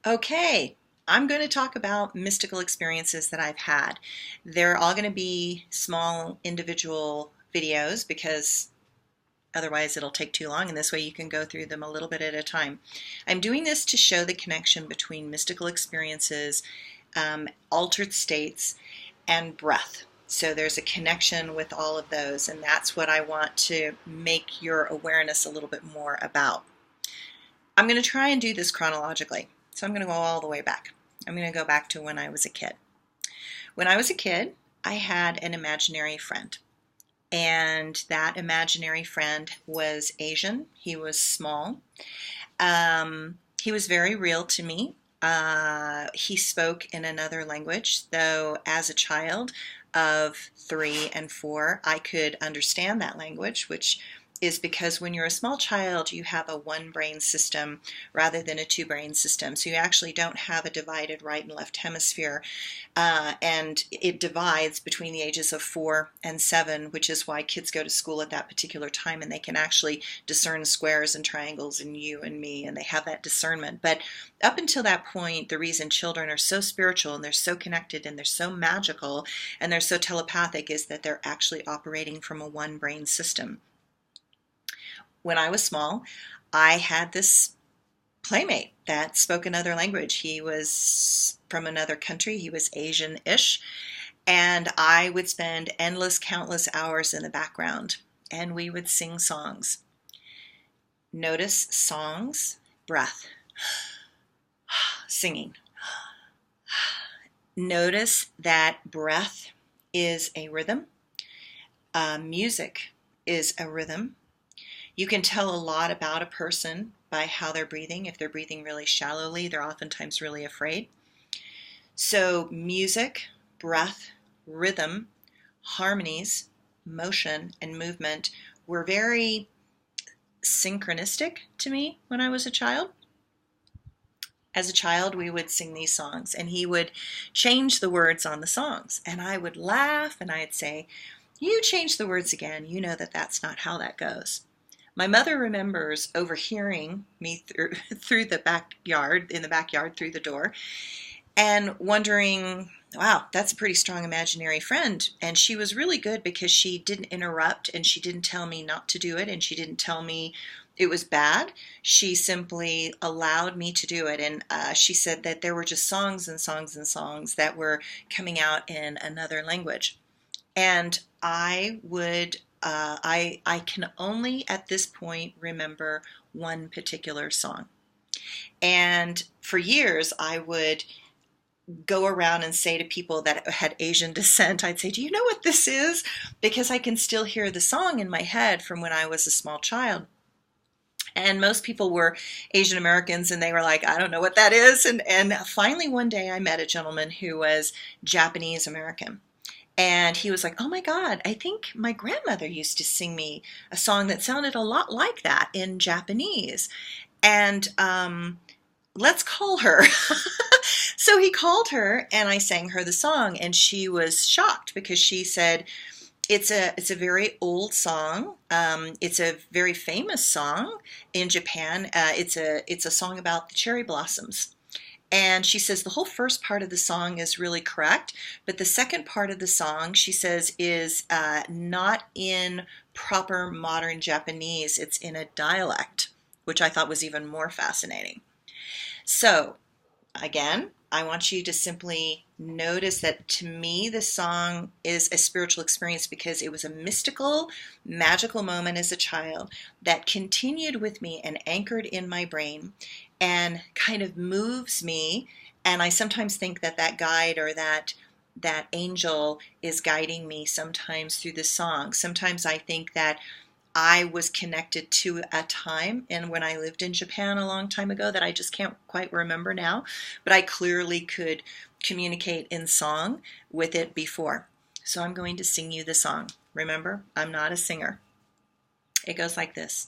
Okay, I'm going to talk about mystical experiences that I've had. They're all going to be small individual videos because otherwise it'll take too long, and this way you can go through them a little bit at a time. I'm doing this to show the connection between mystical experiences, altered states, and breath. So there's a connection with all of those, and that's what I want to make your awareness a little bit more about. I'm going to try and do this chronologically. So I'm going to go all the way back. I'm going to go back to when I was a kid. When I was a kid, I had an imaginary friend. And that imaginary friend was Asian. He was small. He was very real to me. He spoke in another language, though as a child of 3 and 4, I could understand that language, which is because when you're a small child, you have a one brain system rather than a two brain system. So you actually don't have a divided right and left hemisphere. And it divides between the ages of 4 and 7, which is why kids go to school at that particular time and they can actually discern squares and triangles and you and me, and they have that discernment. But up until that point, the reason children are so spiritual and they're so connected and they're so magical and they're so telepathic is that they're actually operating from a one brain system. When I was small, I had this playmate that spoke another language. He was from another country. He was Asian-ish. And I would spend endless, countless hours in the background, and we would sing songs. Notice songs, breath, singing. Notice that breath is a rhythm. Music is a rhythm. You can tell a lot about a person by how they're breathing. If they're breathing really shallowly, they're oftentimes really afraid. So music, breath, rhythm, harmonies, motion, and movement were very synchronistic to me when I was a child. As a child, we would sing these songs, and he would change the words on the songs. And I would laugh, and I'd say, "You changed the words again. You know that that's not how that goes." My mother remembers overhearing me through the backyard, in the backyard through the door, and wondering, wow, that's a pretty strong imaginary friend. And she was really good because she didn't interrupt, and she didn't tell me not to do it, and she didn't tell me it was bad. She simply allowed me to do it. And she said that there were just songs and songs and songs that were coming out in another language. And I can only at this point remember one particular song. And for years, I would go around and say to people that had Asian descent, I'd say, "Do you know what this is?" Because I can still hear the song in my head from when I was a small child. And most people were Asian Americans, and they were like, "I don't know what that is." And finally, one day, I met a gentleman who was Japanese American. And he was like, "Oh my God, I think my grandmother used to sing me a song that sounded a lot like that in Japanese. And let's call her." So he called her, and I sang her the song, and she was shocked because she said, it's a very old song. It's a very famous song in Japan. It's a song about the cherry blossoms. And she says the whole first part of the song is really correct, but the second part of the song, she says, is not in proper modern Japanese. It's in a dialect, which I thought was even more fascinating. So, again, I want you to simply notice that to me, this song is a spiritual experience because it was a mystical, magical moment as a child that continued with me and anchored in my brain and kind of moves me. And I sometimes think that that guide or that angel is guiding me sometimes through the song. Sometimes I think that I was connected to a time and when I lived in Japan a long time ago that I just can't quite remember now, but I clearly could communicate in song with it before. So I'm going to sing you the song. Remember, I'm not a singer. It goes like this.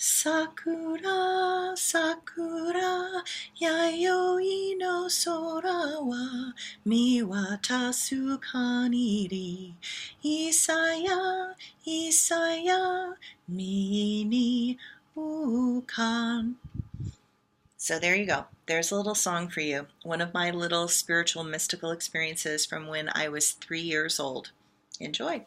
Sakura, Sakura, yayoi no sora wa miwatasu kaniri. Isaya, Isaya, mi ni ukan. So there you go. There's a little song for you. One of my little spiritual mystical experiences from when I was 3 years old. Enjoy.